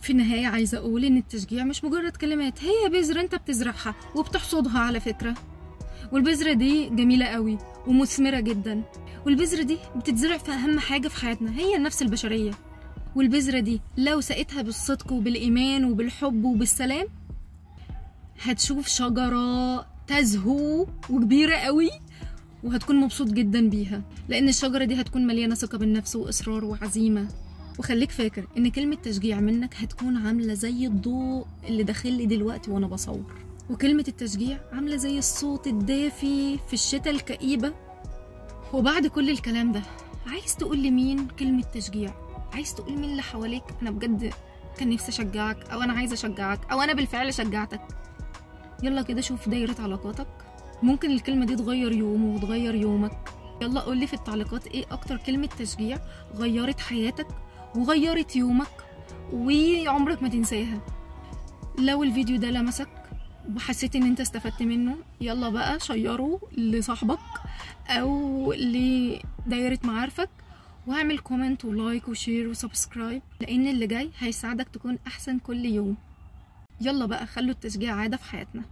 في النهاية عايزة أقول إن التشجيع مش مجرد كلمات، هي بذرة أنت بتزرعها وبتحصدها على فكرة، والبذرة دي جميلة قوي ومثمرة جدا، والبذرة دي بتتزرع في أهم حاجة في حياتنا هي النفس البشرية، والبذرة دي لو سقيتها بالصدق وبالإيمان وبالحب وبالسلام هتشوف شجرة تزهو وكبيرة قوي، وهتكون مبسوط جدا بيها، لأن الشجرة دي هتكون مليانة ثقة بالنفس وإصرار وعزيمة. وخليك فاكر إن كلمة تشجيع منك هتكون عاملة زي الضوء اللي داخلي دلوقتي وأنا بصور، وكلمة التشجيع عاملة زي الصوت الدافي في الشتاء الكئيبة. وبعد كل الكلام ده عايز تقول لمين كلمة تشجيع؟ عايز تقول مين اللي حواليك أنا بجد كان نفسي أشجعك، أو أنا عايزة أشجعك، أو أنا بالفعل شجعتك؟ يلا كده شوف دايرة علاقاتك، ممكن الكلمة دي تغير يوم وتغير يومك. يلا قولي في التعليقات ايه اكتر كلمة تشجيع غيرت حياتك وغيرت يومك وعمرك ما تنساها. لو الفيديو ده لمسك وحسيت ان انت استفدت منه، يلا بقى شيره لصاحبك او لدايرة معارفك، واعمل كومنت ولايك وشير وسبسكرايب، لان اللي جاي هيساعدك تكون احسن كل يوم. يلا بقى خلوا التشجيع عادة في حياتنا.